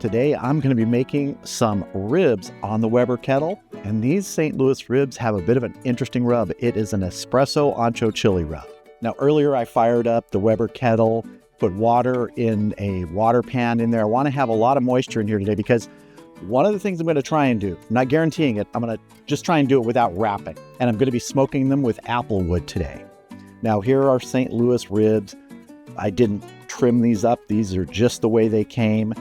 Today I'm going to be making some ribs on the Weber kettle, and these St. Louis ribs have a bit of an interesting rub. It is an Espresso Ancho Chile rub. Now earlier I fired up the Weber kettle, put water in a water pan in there. I want to have a lot of moisture in here today because one of the things I'm going to try and do, I'm not guaranteeing it, I'm going to just try and do it without wrapping, and I'm going to be smoking them with apple wood today. Now here are St. Louis ribs. I didn't trim these up. These are just the way they came.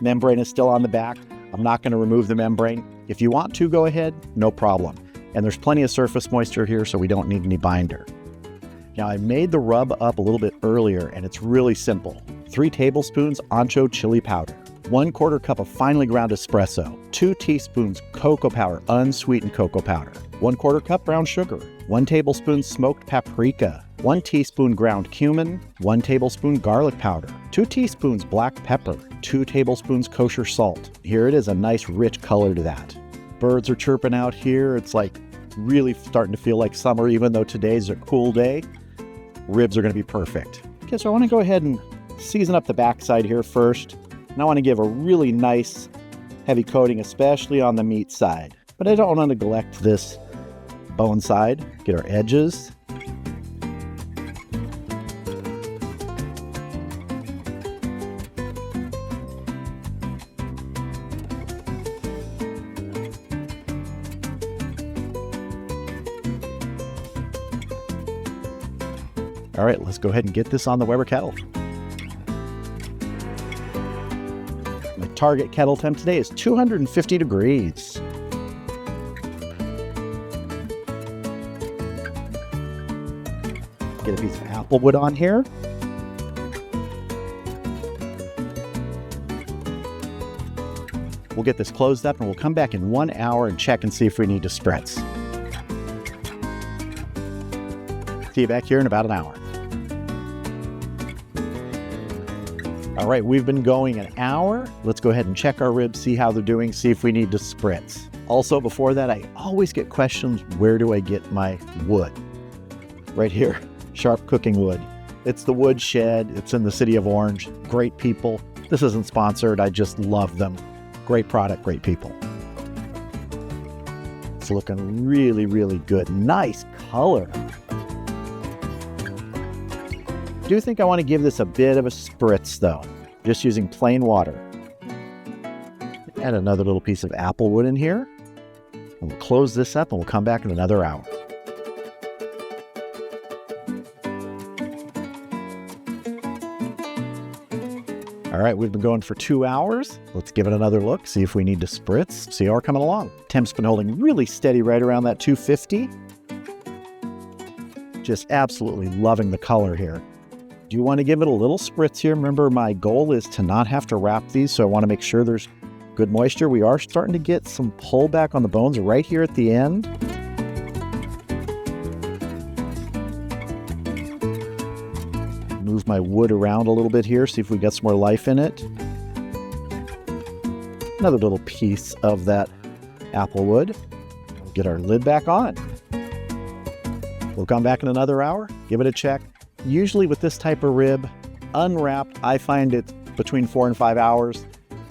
Membrane is still on the back. I'm not going to remove the membrane. If you want to, go ahead, no problem. And there's plenty of surface moisture here, so we don't need any binder. Now I made the rub up a little bit earlier, and it's really simple. 3 tablespoons Ancho Chile powder, 1/4 cup of finely ground espresso, 2 teaspoons cocoa powder, unsweetened cocoa powder, 1/4 cup brown sugar, 1 tablespoon smoked paprika, 1 teaspoon ground cumin, 1 tablespoon garlic powder, 2 teaspoons black pepper, 2 tablespoons kosher salt. Here it is, a nice rich color to that. Birds are chirping out here. It's like really starting to feel like summer, even though today's a cool day. Ribs are going to be perfect. Okay, so I want to go ahead and season up the backside here first. And I want to give a really nice heavy coating, especially on the meat side. But I don't want to neglect this bone side. Get our edges. All right, let's go ahead and get this on the Weber kettle. My target kettle temp today is 250 degrees. Get a piece of apple wood on here. We'll get this closed up and we'll come back in 1 hour and check and see if we need to spritz. See you back here in about an hour. All right, we've been going an hour. Let's go ahead and check our ribs, see how they're doing, see if we need to spritz. Also, before that, I always get questions, where do I get my wood? Right here, Sharp Cooking Wood. It's the Wood Shed. It's in the city of Orange. Great people. This isn't sponsored. I just love them. Great product, great people. It's looking really, really good. Nice color. I do think I want to give this a bit of a spritz though, just using plain water. Add another little piece of apple wood in here, and we'll close this up and we'll come back in another hour. All right, we've been going for 2 hours. Let's give it another look, see if we need to spritz, see how we're coming along. Temp's been holding really steady right around that 250. Just absolutely loving the color here. Do you want to give it a little spritz here? Remember, my goal is to not have to wrap these, so I want to make sure there's good moisture. We are starting to get some pullback on the bones right here at the end. Move my wood around a little bit here, see if we got some more life in it. Another little piece of that apple wood. Get our lid back on. We'll come back in another hour, give it a check. Usually with this type of rib, unwrapped, I find it between 4 and 5 hours,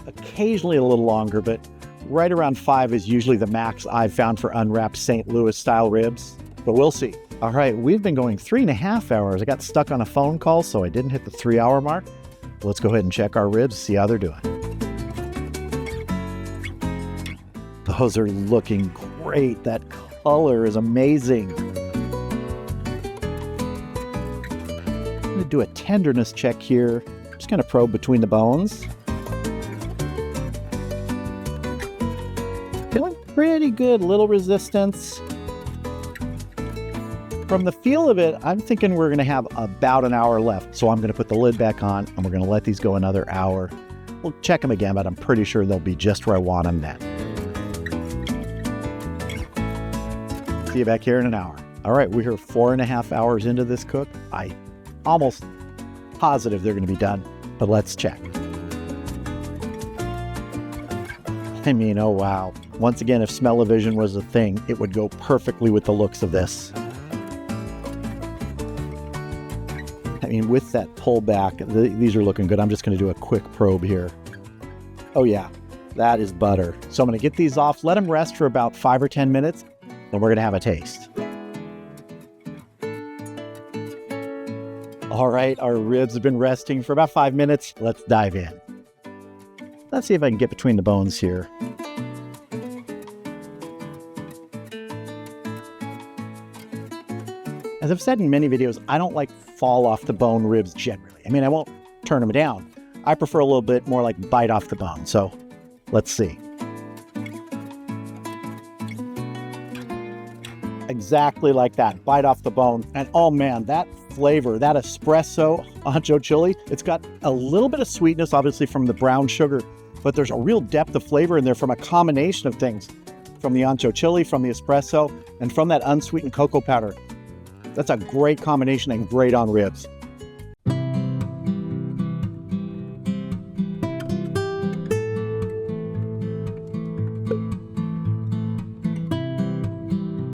occasionally a little longer, but right around 5 is usually the max I've found for unwrapped St. Louis style ribs, but we'll see. All right, we've been going 3.5 hours. I got stuck on a phone call, so I didn't hit the 3-hour mark. Let's go ahead and check our ribs, see how they're doing. Those are looking great. That color is amazing. I'm going to do a tenderness check here. Just kind of probe between the bones. Feeling pretty good, little resistance. From the feel of it, I'm thinking we're going to have about an hour left. So I'm going to put the lid back on and we're going to let these go another hour. We'll check them again, but I'm pretty sure they'll be just where I want them then. See you back here in an hour. All right, we're 4.5 hours into this cook. I almost positive they're going to be done, but let's check. I mean, oh wow. Once again, if smell-o-vision was a thing, it would go perfectly with the looks of this. I mean, with that pullback, these are looking good. I'm just going to do a quick probe here. Oh yeah, that is butter. So I'm going to get these off, let them rest for about 5 or 10 minutes, and we're going to have a taste. All right, our ribs have been resting for about 5 minutes. Let's dive in. Let's see if I can get between the bones here. As I've said in many videos, I don't like fall off the bone ribs generally. I mean, I won't turn them down. I prefer a little bit more like bite off the bone. So let's see. Exactly like that, bite off the bone. And oh man, that flavor, that Espresso Ancho Chile, it's got a little bit of sweetness, obviously from the brown sugar, but there's a real depth of flavor in there from a combination of things, from the Ancho Chile, from the espresso, and from that unsweetened cocoa powder. That's a great combination and great on ribs.